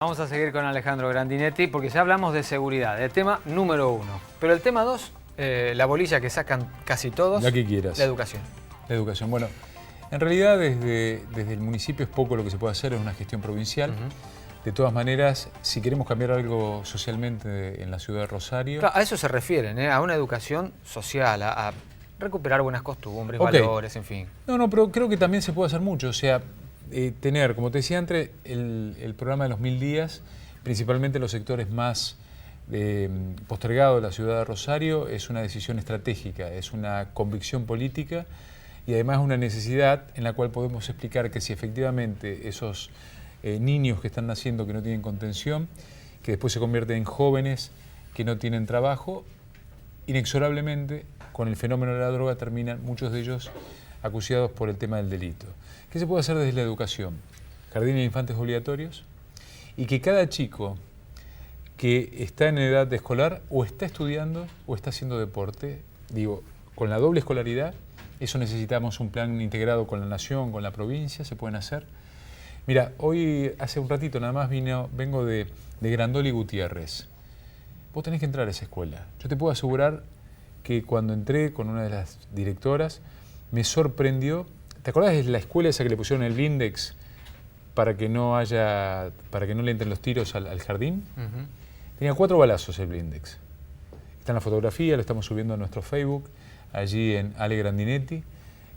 Vamos a seguir con Alejandro Grandinetti porque ya hablamos de seguridad, el tema número 1. Pero el tema 2, la bolilla que sacan casi todos, la que quieras. La educación. La educación. Bueno, en realidad desde el municipio es poco lo que se puede hacer, es una gestión provincial. De todas maneras, si queremos cambiar algo socialmente en la ciudad de Rosario... Claro, a eso se refieren, a una educación social, a recuperar buenas costumbres, Okay. valores, en fin. No, pero creo que también se puede hacer mucho, o sea... tener, como te decía antes, el programa de los 1000 días, principalmente los sectores más postergados de la ciudad de Rosario, es una decisión estratégica, es una convicción política y además una necesidad en la cual podemos explicar que si efectivamente esos niños que están naciendo que no tienen contención, que después se convierten en jóvenes que no tienen trabajo, inexorablemente con el fenómeno de la droga terminan muchos de ellos acuciados por el tema del delito. ¿Qué se puede hacer desde la educación? Jardines de infantes obligatorios y que cada chico que está en edad de escolar o está estudiando o está haciendo deporte, digo, con la doble escolaridad, eso necesitamos un plan integrado con la nación, con la provincia, se pueden hacer. Mira, hoy, hace un ratito nada más vengo de Grandoli Gutiérrez. Vos tenés que entrar a esa escuela. Yo te puedo asegurar que cuando entré con una de las directoras, me sorprendió. ¿Te acordás de la escuela esa que le pusieron el blindex para que no le entren los tiros al jardín? Tenía 4 balazos el blindex. Está en la fotografía, lo estamos subiendo a nuestro Facebook, allí en Ale Grandinetti,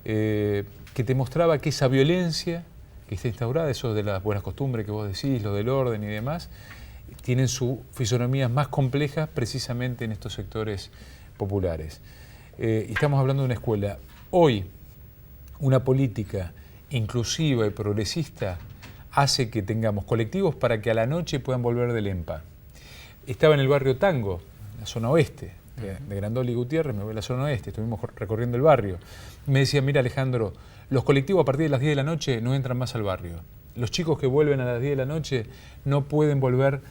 que te mostraba que esa violencia que está instaurada, eso de las buenas costumbres que vos decís, lo del orden y demás, tienen sus fisonomías más complejas precisamente en estos sectores populares. Y estamos hablando de una escuela. Hoy, una política inclusiva y progresista hace que tengamos colectivos para que a la noche puedan volver del EMPA. Estaba en el barrio Tango, la zona oeste, de Grandoli y Gutiérrez, me voy a la zona oeste, estuvimos recorriendo el barrio. Me decían, mira Alejandro, los colectivos a partir de las 10 de la noche no entran más al barrio. Los chicos que vuelven a las 10 de la noche no pueden volver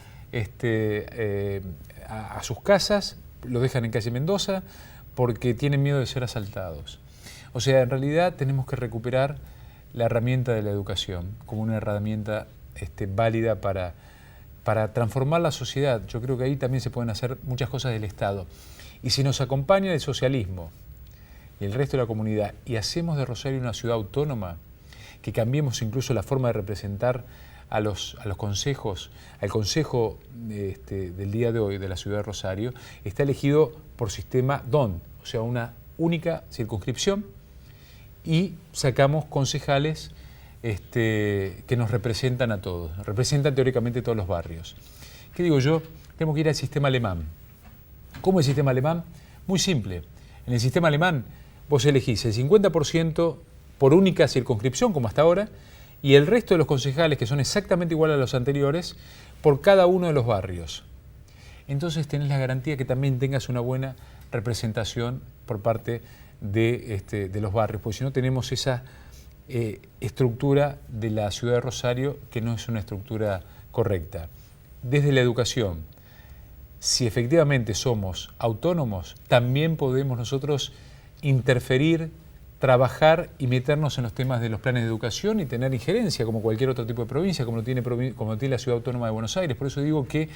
a sus casas, los dejan en calle Mendoza porque tienen miedo de ser asaltados. O sea, en realidad tenemos que recuperar la herramienta de la educación como una herramienta válida para transformar la sociedad. Yo creo que ahí también se pueden hacer muchas cosas del Estado. Y si nos acompaña el socialismo y el resto de la comunidad y hacemos de Rosario una ciudad autónoma, que cambiemos incluso la forma de representar a los consejos, al consejo del día de hoy de la ciudad de Rosario, está elegido por sistema DON, o sea, una única circunscripción, y sacamos concejales que nos representan a todos, representan teóricamente todos los barrios. ¿Qué digo yo? Tenemos que ir al sistema alemán. ¿Cómo es el sistema alemán? Muy simple. En el sistema alemán vos elegís el 50% por única circunscripción, como hasta ahora, y el resto de los concejales, que son exactamente iguales a los anteriores, por cada uno de los barrios. Entonces tenés la garantía que también tengas una buena representación por parte de los barrios, porque si no tenemos esa estructura de la ciudad de Rosario que no es una estructura correcta. Desde la educación, si efectivamente somos autónomos, también podemos nosotros interferir, trabajar y meternos en los temas de los planes de educación y tener injerencia como cualquier otro tipo de provincia, como tiene la Ciudad Autónoma de Buenos Aires. Por eso digo que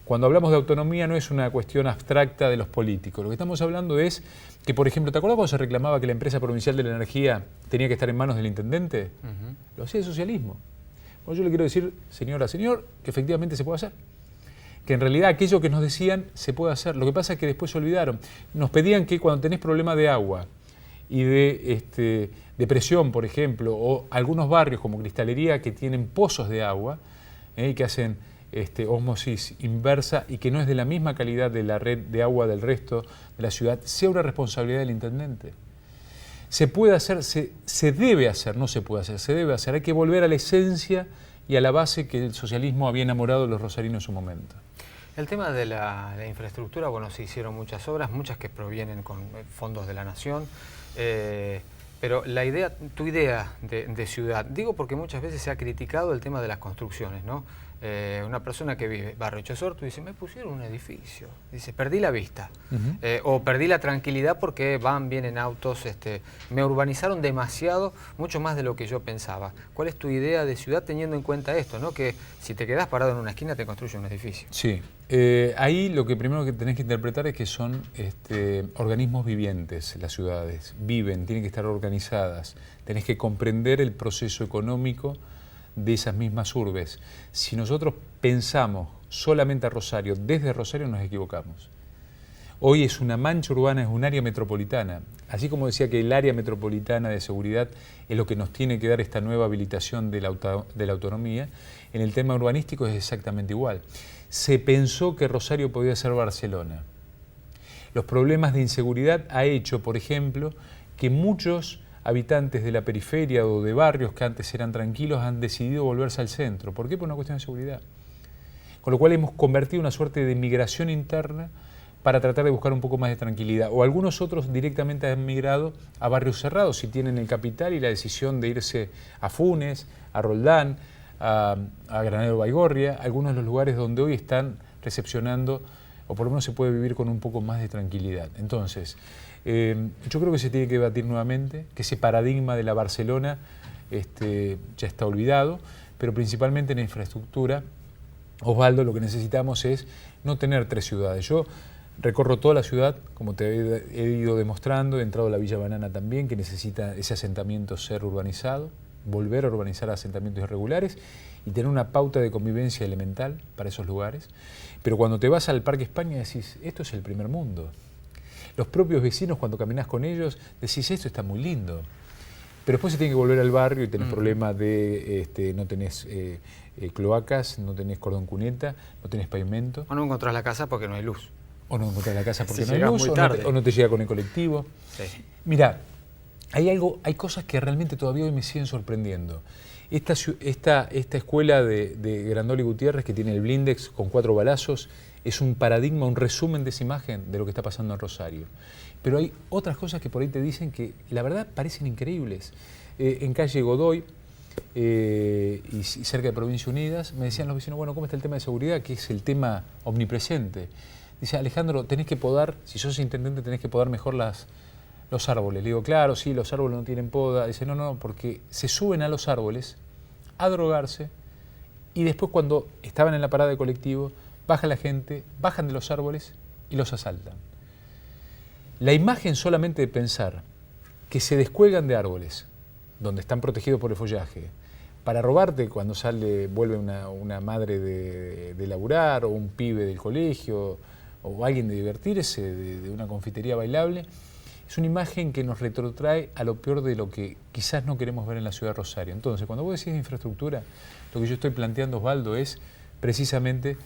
cuando hablamos de autonomía no es una cuestión abstracta de los políticos. Lo que estamos hablando es que, por ejemplo, ¿te acuerdas cuando se reclamaba que la empresa provincial de la energía tenía que estar en manos del intendente? Lo hacía el socialismo. Bueno, yo le quiero decir, señora, señor, que efectivamente se puede hacer. Que en realidad aquello que nos decían se puede hacer. Lo que pasa es que después se olvidaron. Nos pedían que cuando tenés problemas de agua y de presión, por ejemplo, o algunos barrios como Cristalería que tienen pozos de agua y que hacen ósmosis inversa y que no es de la misma calidad de la red de agua del resto de la ciudad, sea una responsabilidad del intendente. Se puede hacer, se debe hacer, no se puede hacer, se debe hacer. Hay que volver a la esencia y a la base que el socialismo había enamorado de los rosarinos en su momento. El tema de la infraestructura, bueno, se hicieron muchas obras, muchas que provienen con fondos de la nación, pero tu idea de ciudad, digo porque muchas veces se ha criticado el tema de las construcciones, ¿no? una persona que vive Barrio Chosortu dice, me pusieron un edificio, dice, perdí la vista, o perdí la tranquilidad porque vienen autos, me urbanizaron demasiado, mucho más de lo que yo pensaba. ¿Cuál es tu idea de ciudad teniendo en cuenta esto, ¿no? Que si te quedás parado en una esquina te construye un edificio? Sí, ahí lo que primero que tenés que interpretar es que son organismos vivientes las ciudades, viven, tienen que estar organizadas, tenés que comprender el proceso económico de esas mismas urbes. Si nosotros pensamos solamente a Rosario, desde Rosario nos equivocamos. Hoy es una mancha urbana, es un área metropolitana. Así como decía que el área metropolitana de seguridad es lo que nos tiene que dar esta nueva habilitación de la autonomía, en el tema urbanístico es exactamente igual. Se pensó que Rosario podía ser Barcelona. Los problemas de inseguridad ha hecho, por ejemplo, que muchos habitantes de la periferia o de barrios que antes eran tranquilos han decidido volverse al centro. ¿Por qué? Por una cuestión de seguridad. Con lo cual hemos convertido una suerte de migración interna para tratar de buscar un poco más de tranquilidad. O algunos otros directamente han migrado a barrios cerrados, si tienen el capital y la decisión de irse a Funes, a Roldán, a Granero Baigorria, algunos de los lugares donde hoy están recepcionando, o por lo menos se puede vivir con un poco más de tranquilidad. Entonces, yo creo que se tiene que debatir nuevamente, que ese paradigma de la Barcelona ya está olvidado, pero principalmente en la infraestructura, Osvaldo, lo que necesitamos es no tener 3 ciudades. Yo recorro toda la ciudad, como te he ido demostrando, he entrado a la Villa Banana también, que necesita ese asentamiento ser urbanizado, volver a urbanizar asentamientos irregulares y tener una pauta de convivencia elemental para esos lugares. Pero cuando te vas al Parque España decís, esto es el primer mundo. Los propios vecinos, cuando caminás con ellos, decís, esto está muy lindo. Pero después se tiene que volver al barrio y tenés problemas de, no tenés cloacas, no tenés cordón cuneta, no tenés pavimento. O no encontrás la casa porque no hay luz. O no encontrás la casa porque si no hay luz, o no te llega con el colectivo. Sí. Mirá, hay cosas que realmente todavía hoy me siguen sorprendiendo. Esta escuela de Grandoli Gutiérrez, que tiene el blindex con 4 balazos, es un paradigma, un resumen de esa imagen de lo que está pasando en Rosario. Pero hay otras cosas que por ahí te dicen que la verdad parecen increíbles. En calle Godoy y cerca de Provincia Unidas me decían los vecinos, bueno, ¿cómo está el tema de seguridad? Que es el tema omnipresente. Dice, Alejandro, tenés que podar, si sos intendente tenés que podar mejor los árboles. Le digo, claro, sí, los árboles no tienen poda. Dice, no, porque se suben a los árboles a drogarse y después cuando estaban en la parada de colectivo, baja la gente, bajan de los árboles y los asaltan. La imagen solamente de pensar que se descuelgan de árboles, donde están protegidos por el follaje, para robarte cuando vuelve una madre de laburar, o un pibe del colegio, o alguien de divertirse de una confitería bailable, es una imagen que nos retrotrae a lo peor de lo que quizás no queremos ver en la ciudad de Rosario. Entonces, cuando vos decís infraestructura, lo que yo estoy planteando, Osvaldo, es precisamente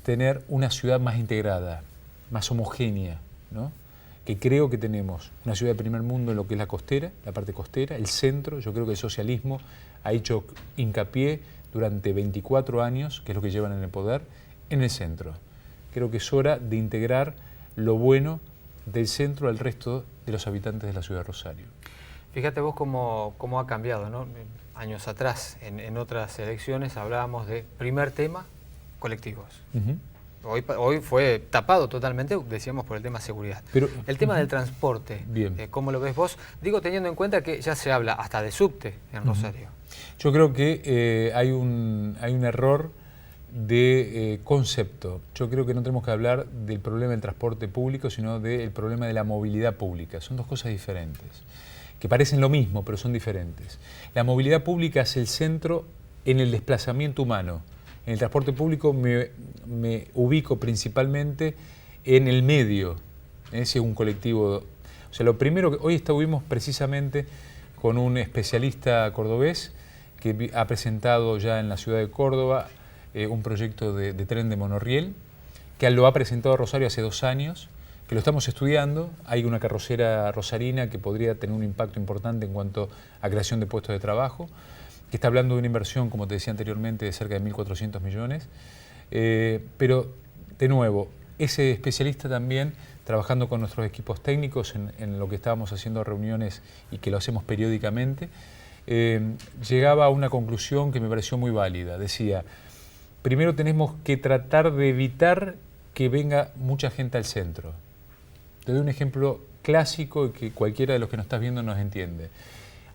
tener una ciudad más integrada, más homogénea, ¿no? Que creo que tenemos una ciudad de primer mundo en lo que es la costera, la parte costera, el centro. Yo creo que el socialismo ha hecho hincapié durante 24 años, que es lo que llevan en el poder, en el centro. Creo que es hora de integrar lo bueno del centro al resto de los habitantes de la ciudad de Rosario. Fíjate vos cómo ha cambiado, ¿no? Años atrás, en otras elecciones, hablábamos de primer tema, colectivos. Hoy fue tapado totalmente, decíamos, por el tema seguridad. Pero el tema del transporte, ¿cómo lo ves vos? Digo, teniendo en cuenta que ya se habla hasta de subte en Rosario. Yo creo que hay un error de concepto. Yo creo que no tenemos que hablar del problema del transporte público, sino del problema de la movilidad pública. Son dos cosas diferentes, que parecen lo mismo, pero son diferentes. La movilidad pública es el centro en el desplazamiento humano. En el transporte público me ubico principalmente en el medio, si es un colectivo. O sea, lo primero que hoy estuvimos precisamente con un especialista cordobés que ha presentado ya en la ciudad de Córdoba un proyecto de tren de monorriel, que lo ha presentado a Rosario hace 2 años, que lo estamos estudiando. Hay una carrocera rosarina que podría tener un impacto importante en cuanto a creación de puestos de trabajo, que está hablando de una inversión, como te decía anteriormente, de cerca de 1.400 millones. Pero, de nuevo, ese especialista también, trabajando con nuestros equipos técnicos en lo que estábamos haciendo reuniones y que lo hacemos periódicamente, llegaba a una conclusión que me pareció muy válida. Decía, primero tenemos que tratar de evitar que venga mucha gente al centro. Te doy un ejemplo clásico que cualquiera de los que nos estás viendo nos entiende.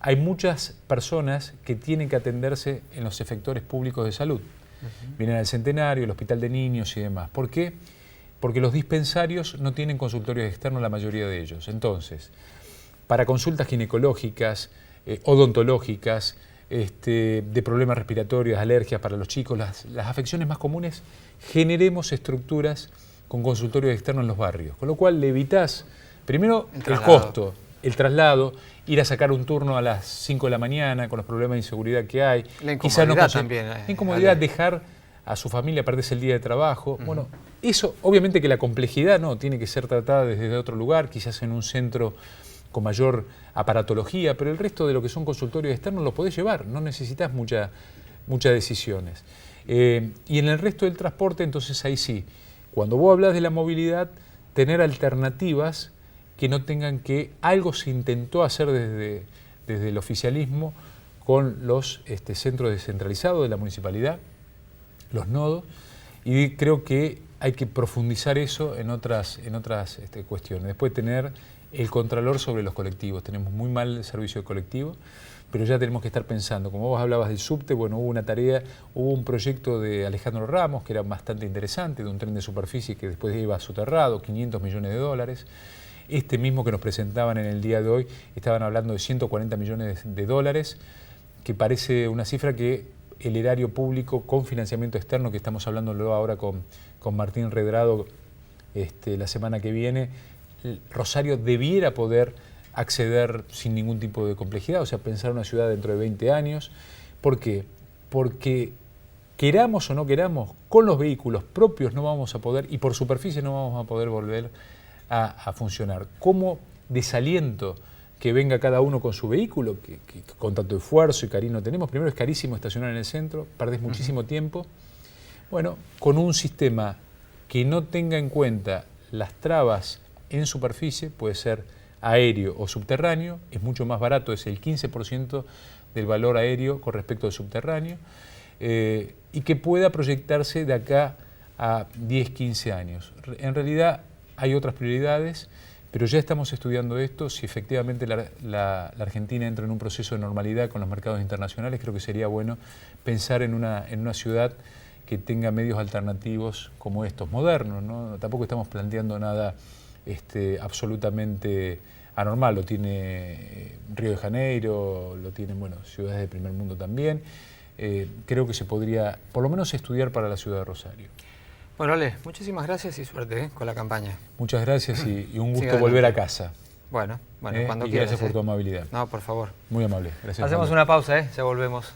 Hay muchas personas que tienen que atenderse en los efectores públicos de salud. Vienen al Centenario, al Hospital de Niños y demás. ¿Por qué? Porque los dispensarios no tienen consultorios externos, la mayoría de ellos. Entonces, para consultas ginecológicas, odontológicas, de problemas respiratorios, alergias para los chicos, las afecciones más comunes, generemos estructuras con consultorios externos en los barrios. Con lo cual le evitás, primero, el costo, el traslado, ir a sacar un turno a las 5 de la mañana con los problemas de inseguridad que hay. La incomodidad también. La incomodidad, dejar a su familia, perderse el día de trabajo. Bueno, eso, obviamente que la complejidad no tiene que ser tratada desde otro lugar, quizás en un centro con mayor aparatología, pero el resto de lo que son consultorios externos los podés llevar, no necesitas muchas decisiones. Y en el resto del transporte, entonces ahí sí, cuando vos hablas de la movilidad, tener alternativas que no tengan que... Algo se intentó hacer desde el oficialismo con los centros descentralizados de la municipalidad, los nodos, y creo que hay que profundizar eso en otras cuestiones. Después tener el contralor sobre los colectivos. Tenemos muy mal el servicio de colectivo, pero ya tenemos que estar pensando. Como vos hablabas del subte, bueno, hubo un proyecto de Alejandro Ramos que era bastante interesante, de un tren de superficie que después iba soterrado, 500 millones de dólares. Este mismo que nos presentaban en el día de hoy, estaban hablando de 140 millones de dólares, que parece una cifra que el erario público con financiamiento externo, que estamos hablando luego ahora con Martín Redrado la semana que viene, Rosario debiera poder acceder sin ningún tipo de complejidad, o sea, pensar una ciudad dentro de 20 años. ¿Por qué? Porque queramos o no queramos, con los vehículos propios no vamos a poder, y por superficie no vamos a poder volver a funcionar. ¿Cómo desaliento que venga cada uno con su vehículo, que con tanto esfuerzo y cariño tenemos? Primero, es carísimo estacionar en el centro, perdés muchísimo tiempo. Bueno, con un sistema que no tenga en cuenta las trabas en superficie, puede ser aéreo o subterráneo, es mucho más barato, es el 15% del valor aéreo con respecto al subterráneo, y que pueda proyectarse de acá a 10, 15 años. En realidad hay otras prioridades, pero ya estamos estudiando esto. Si efectivamente la Argentina entra en un proceso de normalidad con los mercados internacionales, creo que sería bueno pensar en una ciudad que tenga medios alternativos como estos, modernos, ¿no? Tampoco estamos planteando nada absolutamente anormal. Lo tiene Río de Janeiro, lo tienen, bueno, ciudades del primer mundo también. Creo que se podría, por lo menos, estudiar para la ciudad de Rosario. Bueno, Ale, muchísimas gracias y suerte con la campaña. Muchas gracias y un gusto volver a casa. Bueno, cuando quieras. Gracias por tu amabilidad. No, por favor. Muy amable. Gracias. Hacemos una pausa, ya volvemos.